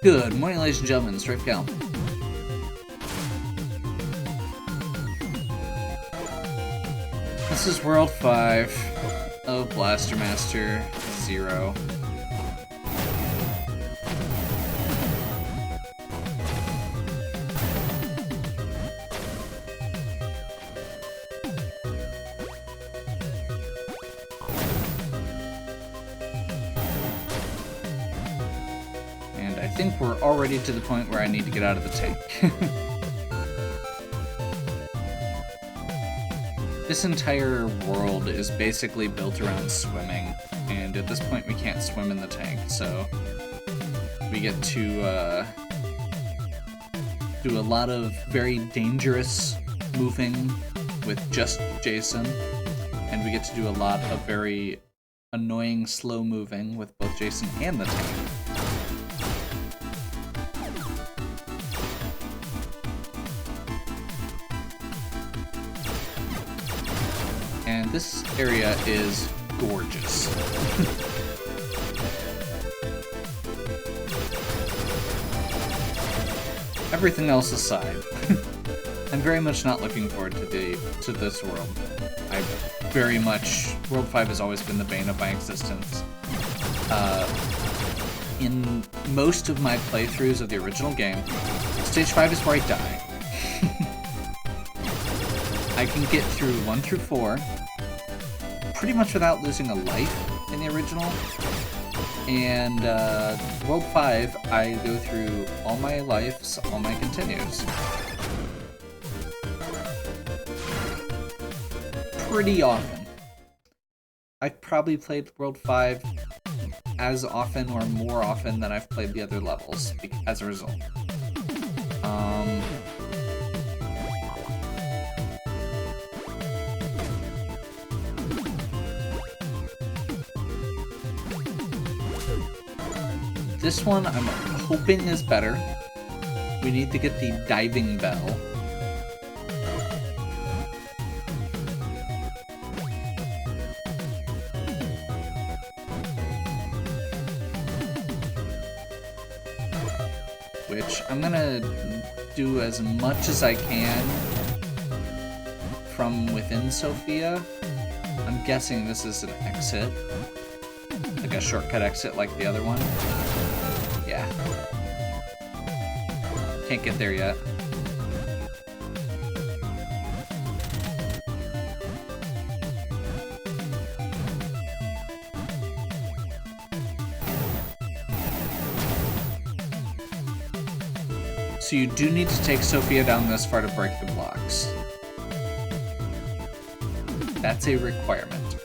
Good morning, ladies and gentlemen. Strafe Gal. This is World 5 of Blaster Master 0. And I think we're already to the point where I need to get out of the tank. This entire world is basically built around swimming, and at this point we can't swim in the tank, so we get to do a lot of very dangerous moving with just Jason, and we get to do a lot of very annoying slow moving with both Jason and the tank. And this area is gorgeous. Everything else aside, I'm very much not looking forward to this world. World 5 has always been the bane of my existence. In most of my playthroughs of the original game, Stage 5 is where I die. I can get through 1 through 4 pretty much without losing a life in the original, and World 5 I go through all my lives, all my continues. Pretty often. I've probably played World 5 as often or more often than I've played the other levels as a result. This one I'm hoping is better. We need to get the diving bell. Which I'm gonna do as much as I can from within Sophia. I'm guessing this is an exit. Like a shortcut exit like the other one. Yeah. Can't get there yet. So you do need to take Sophia down this far to break the blocks. That's a requirement.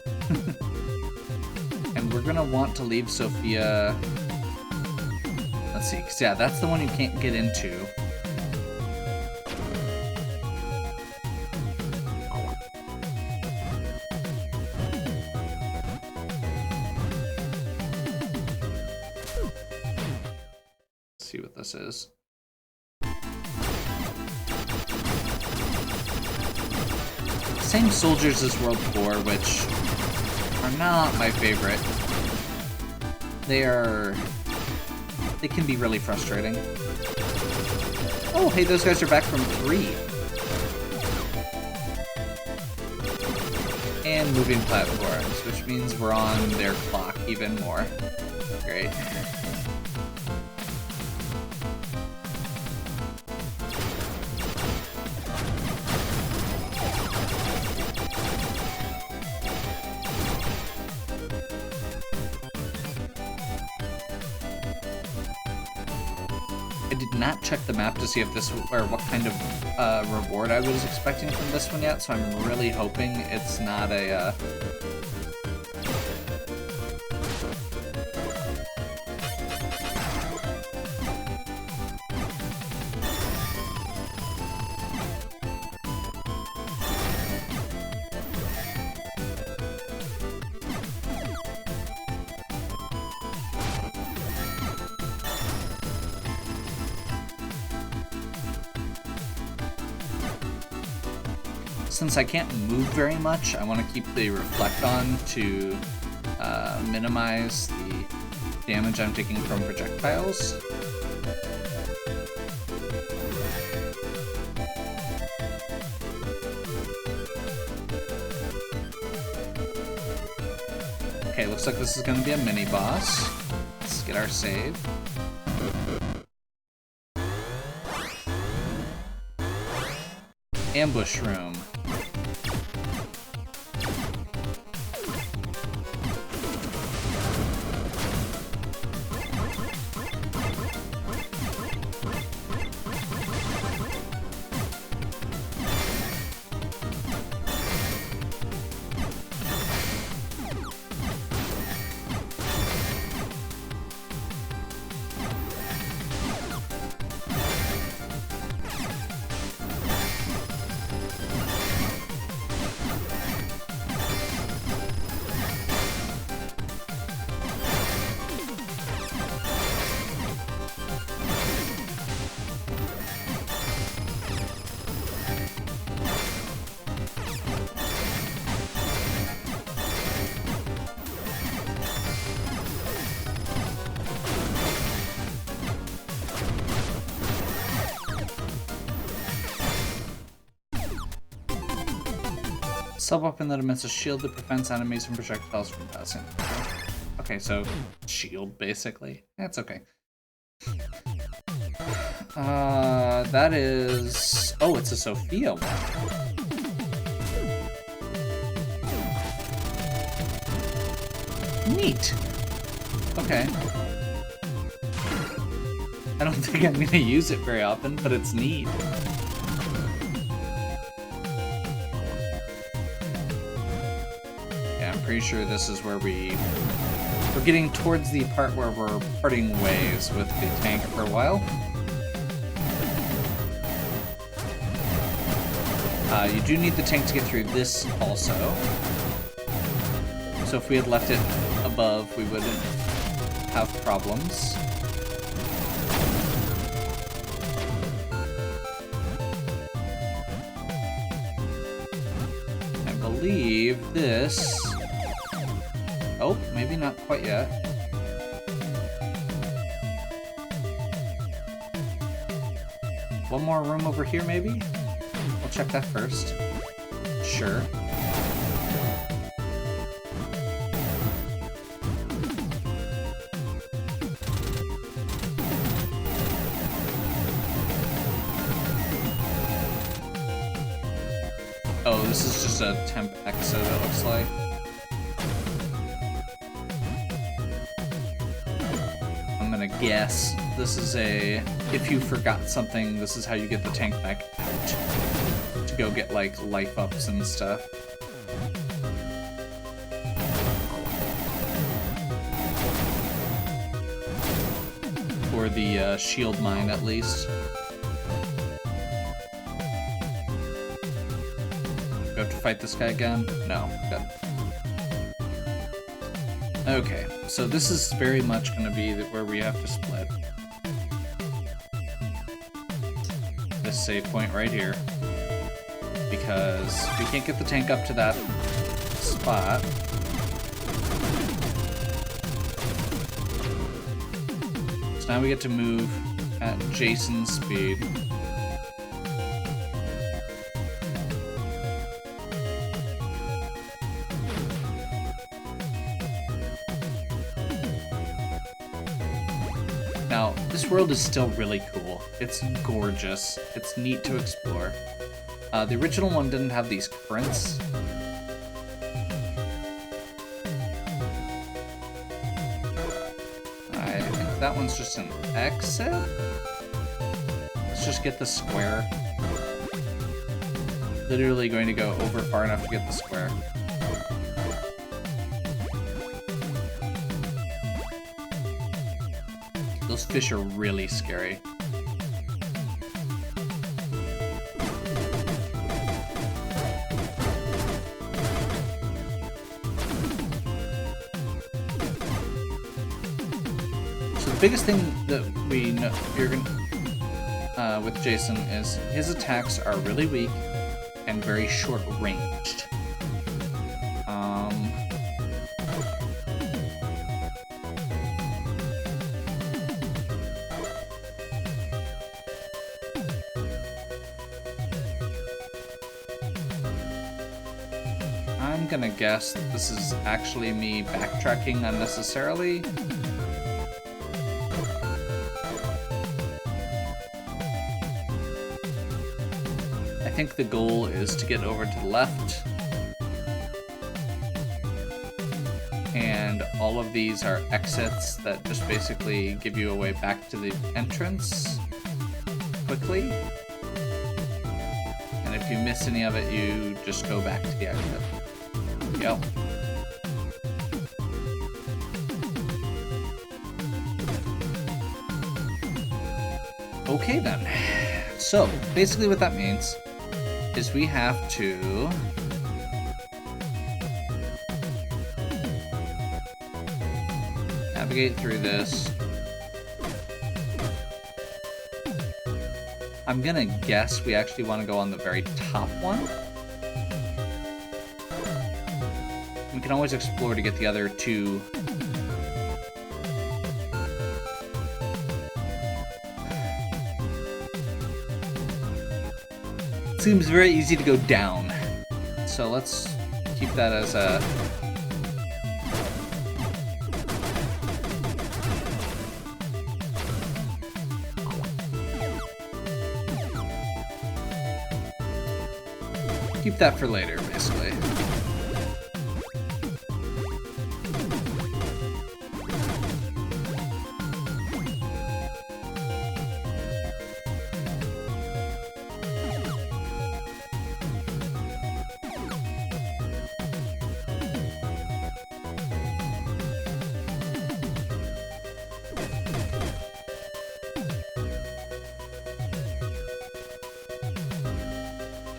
And we're gonna want to leave Sophia... Let's see, because yeah, that's the one you can't get into. Let's see what this is. Same soldiers as World 4, which are not my favorite. They can be really frustrating. Oh, hey, those guys are back from 3. And moving platforms, which means we're on their clock even more. Great. I did not check the map to see if this or what kind of reward I was expecting from this one yet, so I'm really hoping it's not a Since I can't move very much, I want to keep the reflect on to minimize the damage I'm taking from projectiles. looks like this is going to be a mini boss. Let's get our save. Ambush room. Sub-weapon that emits a shield that prevents enemies and projectiles from passing. Okay, so shield, basically. That's okay. That is... Oh, it's a Sophia one. Neat. Okay. I don't think I'm gonna use it very often, but it's neat. Pretty sure this is where we're getting towards the part where we're parting ways with the tank for a while. You do need the tank to get through this also. So if we had left it above, we wouldn't have problems. I believe this... Oh, maybe not quite yet. One more room over here, maybe? We'll check that first. Sure. Oh, this is just a temp exit, it looks like. Yes, this is a, if you forgot something, this is how you get the tank back out. To go get, like, life ups and stuff. Or the shield mine, at least. Do I have to fight this guy again? No, good. Okay, so this is very much going to be where we have to split. This save point right here. Because we can't get the tank up to that spot. So now we get to move at Jason's speed. Now, this world is still really cool. It's gorgeous. It's neat to explore. The original one didn't have these prints. I think that one's just an exit? Let's just get the square. Literally going to go over far enough to get the square. Those fish are really scary. So the biggest thing that we know you're gonna with Jason is his attacks are really weak and very short ranged. I'm gonna guess that this is actually me backtracking unnecessarily. I think the goal is to get over to the left. And all of these are exits that just basically give you a way back to the entrance quickly. And if you miss any of it, you just go back to the exit. Yep. Okay then. So, basically what that means is we have to navigate through this. I'm gonna guess we actually want to go on the very top one. We can always explore to get the other two. It seems very easy to go down. So let's keep that as a... keep that for later, basically.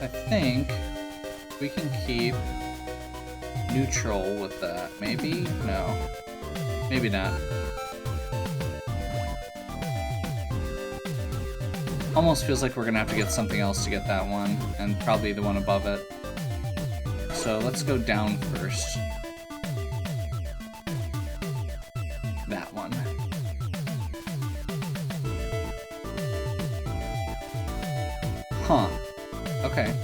I think we can keep neutral with that. Maybe? No. Maybe not. Almost feels like we're gonna have to get something else to get that one, and probably the one above it. So let's go down first. That one. Huh. Okay.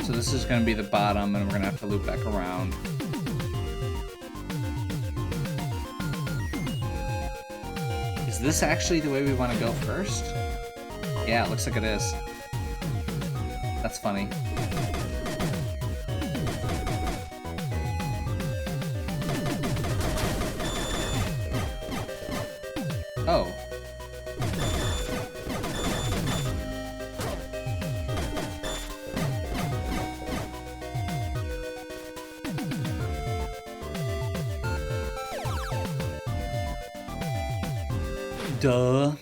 So this is going to be the bottom, and we're going to have to loop back around. Is this actually the way we want to go first? Yeah, it looks like it is. That's funny. Oh. Duh.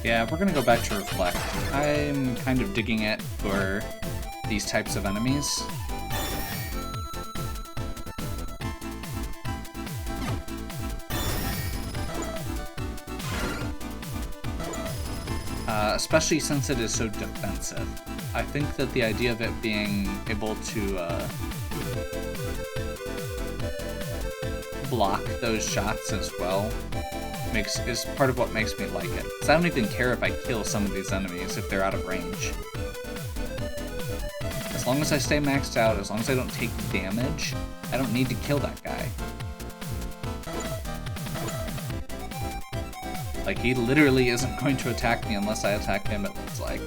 Yeah, we're gonna go back to Reflect. I'm kind of digging it for these types of enemies. Especially since it is so defensive. I think that the idea of it being able to block those shots as well is part of what makes me like it. Because I don't even care if I kill some of these enemies if they're out of range. As long as I stay maxed out, as long as I don't take damage, I don't need to kill that guy. Like, he literally isn't going to attack me unless I attack him, it looks like.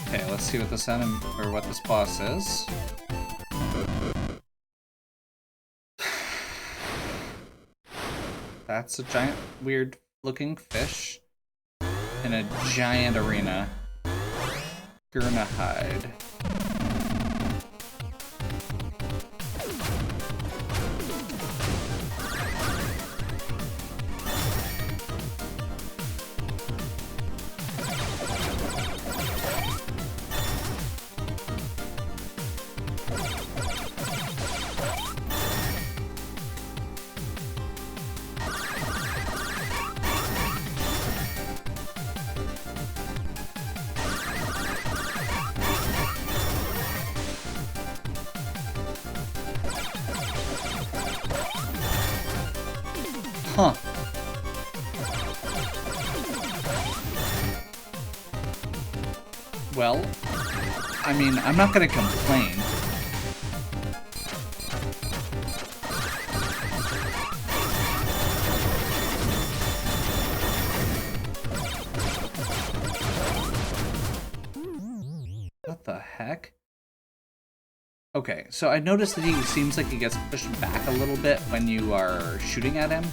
Okay, let's see what this enemy, or what this boss is. That's a giant, weird-looking fish in a giant arena. Gurnahide. Huh. Well, I mean, I'm not gonna complain. What the heck? Okay, so I noticed that he seems like he gets pushed back a little bit when you are shooting at him.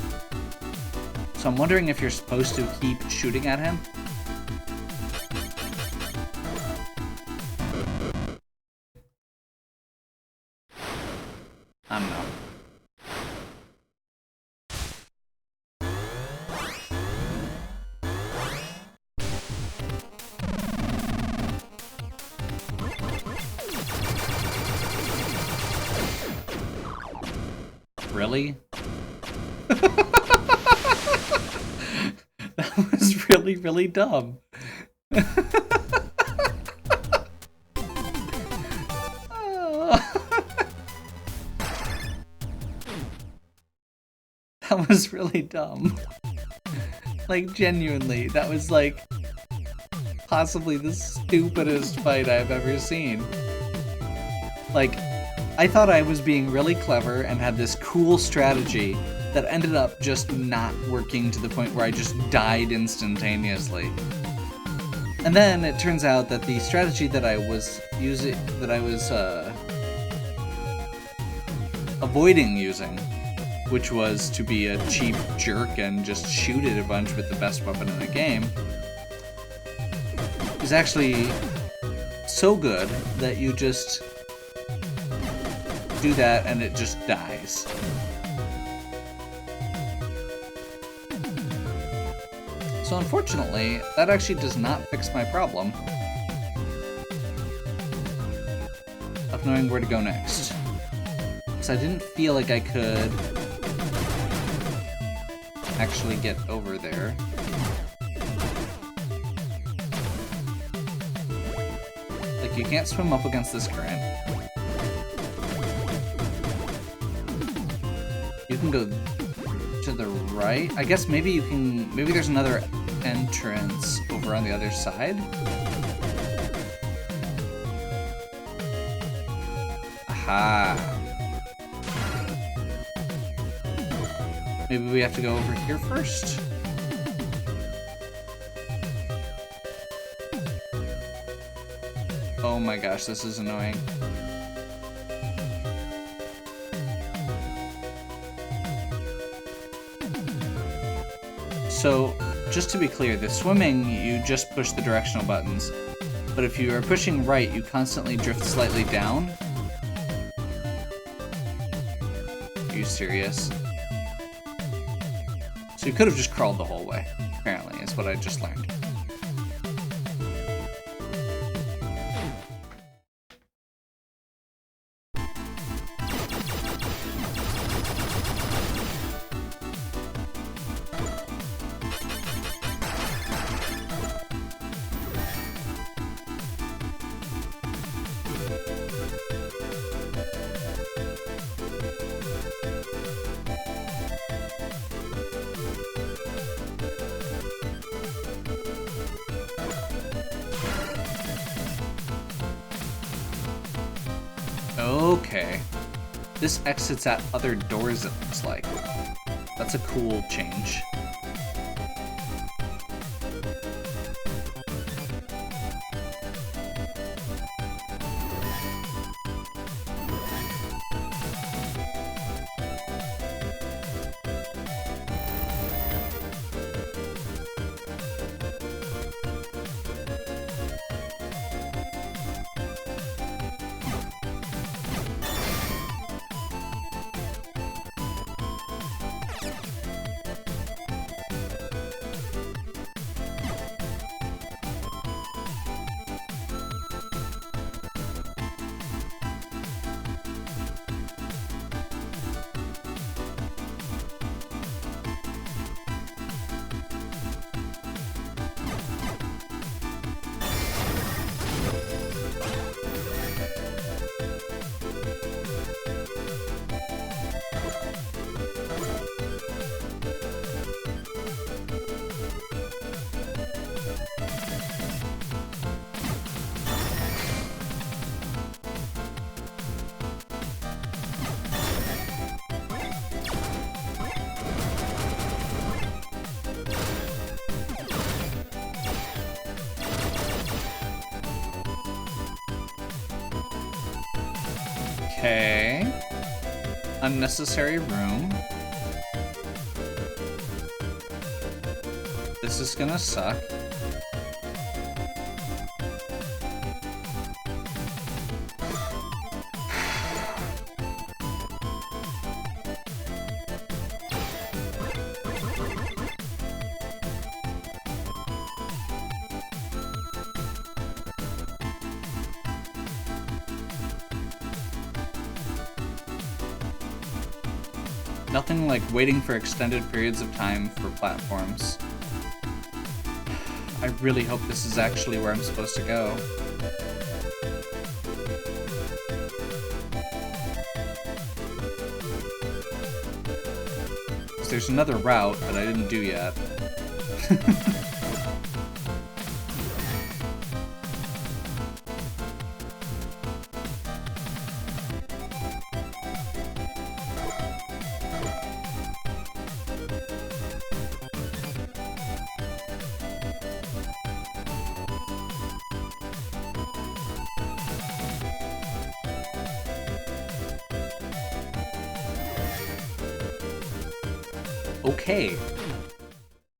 So I'm wondering if you're supposed to keep shooting at him. I don't know. Really? That was really, really dumb. That was really dumb. Like, genuinely, that was like possibly the stupidest fight I've ever seen. Like, I thought I was being really clever and had this cool strategy that ended up just not working to the point where I just died instantaneously. And then it turns out that the strategy that I was using, avoiding using, which was to be a cheap jerk and just shoot it a bunch with the best weapon in the game, is actually so good that you just do that and it just dies. So unfortunately, that actually does not fix my problem of knowing where to go next. Because I didn't feel like I could actually get over there. Like, you can't swim up against this current. You can go to the right. I guess maybe you can, maybe there's another entrance over on the other side. Aha. Maybe we have to go over here first? Oh my gosh, this is annoying. So, just to be clear, the swimming, you just push the directional buttons. But if you are pushing right, you constantly drift slightly down. Are you serious? So you could have just crawled the whole way, apparently, is what I just learned. Okay. This exits at other doors, it looks like. That's a cool change. Okay. Unnecessary room. This is gonna suck. Nothing like waiting for extended periods of time for platforms. I really hope this is actually where I'm supposed to go. There's another route that I didn't do yet. Okay.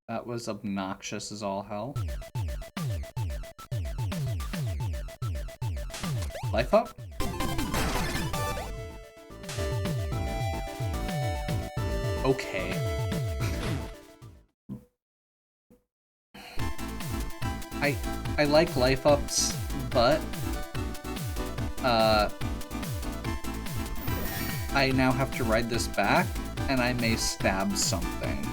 That was obnoxious as all hell. Life up? Okay. I like life ups, but I now have to ride this back, and I may stab something.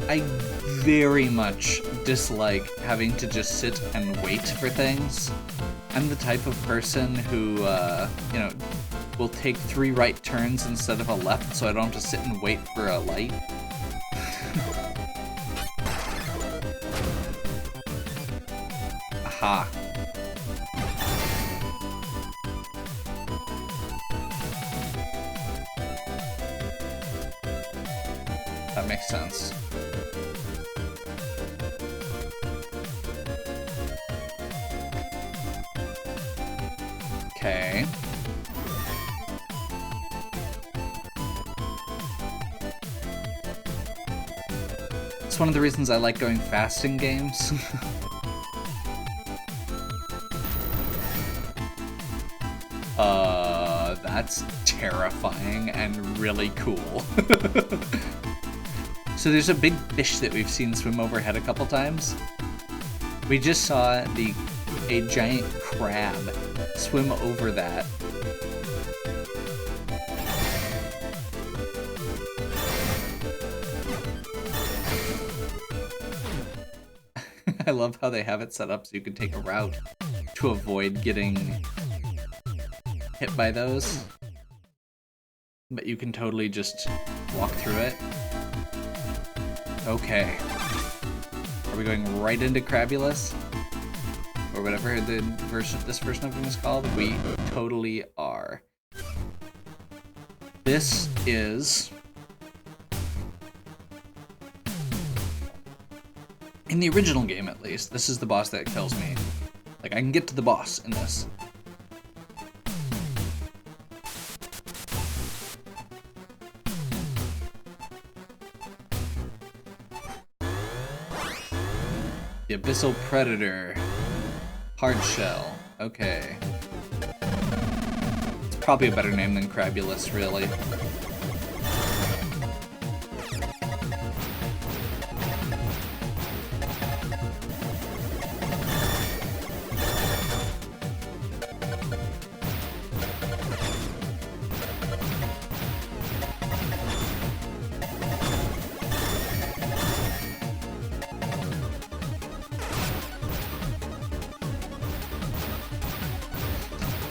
I very much dislike having to just sit and wait for things. I'm the type of person who, you know, will take 3 right turns instead of a left so I don't have to sit and wait for a light. Aha. That makes sense. Okay. It's one of the reasons I like going fast in games. That's terrifying and really cool. So there's a big fish that we've seen swim overhead a couple times. We just saw a giant crab swim over that. I love how they have it set up so you can take a route to avoid getting hit by those. But you can totally just walk through it. Okay. Are we going right into Crabulus? Or whatever this version of him is called? We totally are. This is... in the original game, at least, this is the boss that kills me. Like, I can get to the boss in this. The Abyssal Predator. Hard Shell. Okay. It's probably a better name than Crabulus, really.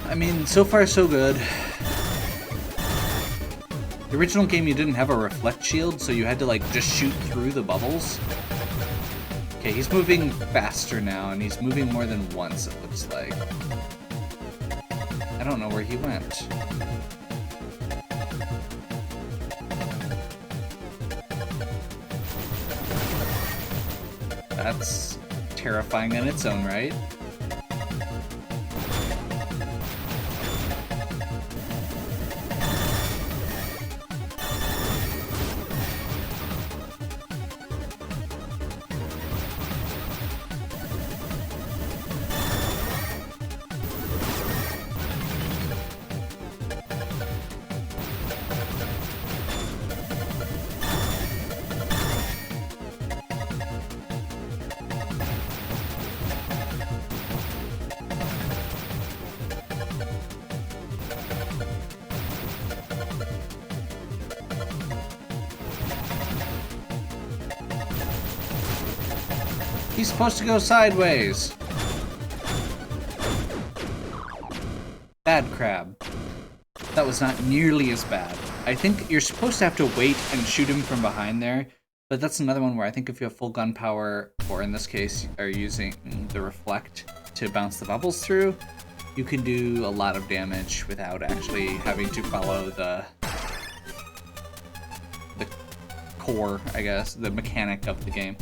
I mean, so far so good. The original game, you didn't have a reflect shield, so you had to, like, just shoot through the bubbles. Okay, he's moving faster now, and he's moving more than once, it looks like. I don't know where he went. That's terrifying in its own right. He's supposed to go sideways. Bad crab. That was not nearly as bad. I think you're supposed to have to wait and shoot him from behind there, but that's another one where I think if you have full gun power, or in this case, are using the reflect to bounce the bubbles through, you can do a lot of damage without actually having to follow the core, I guess, the mechanic of the game.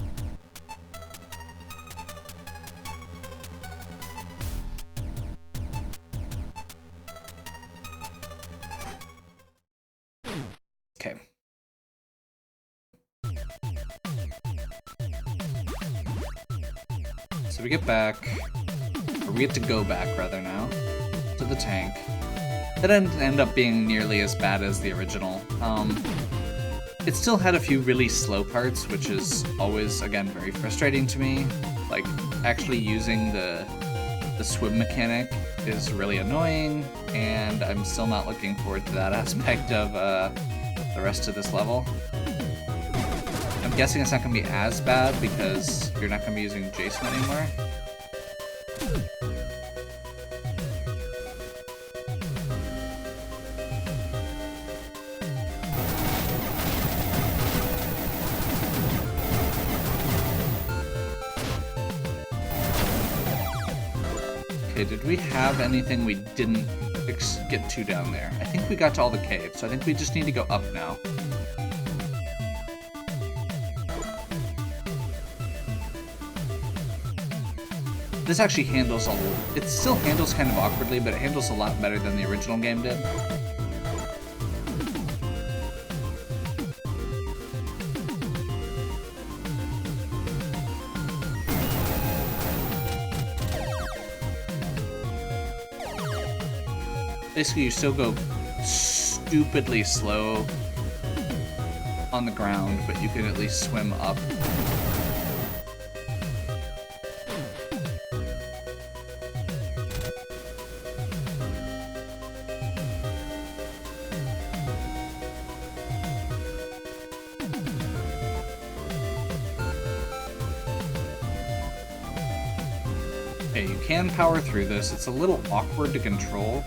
Okay. So we get back, or we get to go back rather now, to the tank. That didn't end up being nearly as bad as the original. It still had a few really slow parts, which is always, again, very frustrating to me. Like, actually using the swim mechanic is really annoying, and I'm still not looking forward to that aspect of the rest of this level. I'm guessing it's not going to be as bad because you're not going to be using Jason anymore. Okay, did we have anything we didn't get to down there? I think we got to all the caves, so I think we just need to go up now. This actually handles it still handles kind of awkwardly, but it handles a lot better than the original game did. Basically, you still go stupidly slow on the ground, but you can at least swim up. Okay, you can power through this. It's a little awkward to control.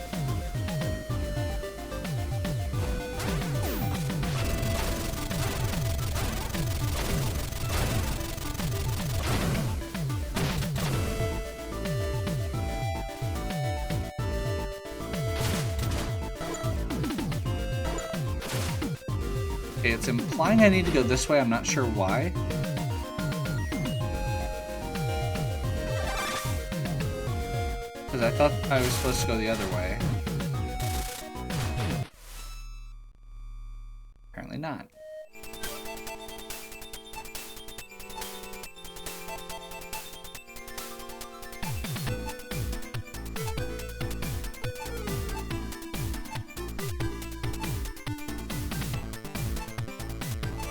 Okay, it's implying I need to go this way, I'm not sure why. Because I thought I was supposed to go the other way. Apparently not.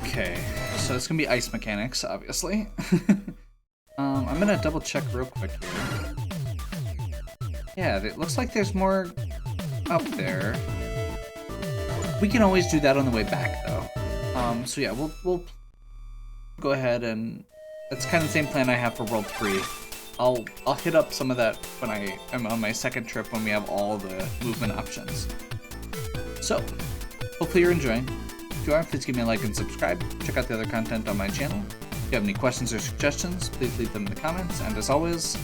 Okay, so it's gonna be ice mechanics, obviously. I'm gonna double check real quick here. Yeah, it looks like there's more up there. We can always do that on the way back, though. So yeah, we'll go ahead and that's kind of the same plan I have for World 3. I'll hit up some of that when I am on my second trip when we have all the movement options. So, hopefully you're enjoying. If you are, please give me a like and subscribe. Check out the other content on my channel. If you have any questions or suggestions, please leave them in the comments. And as always,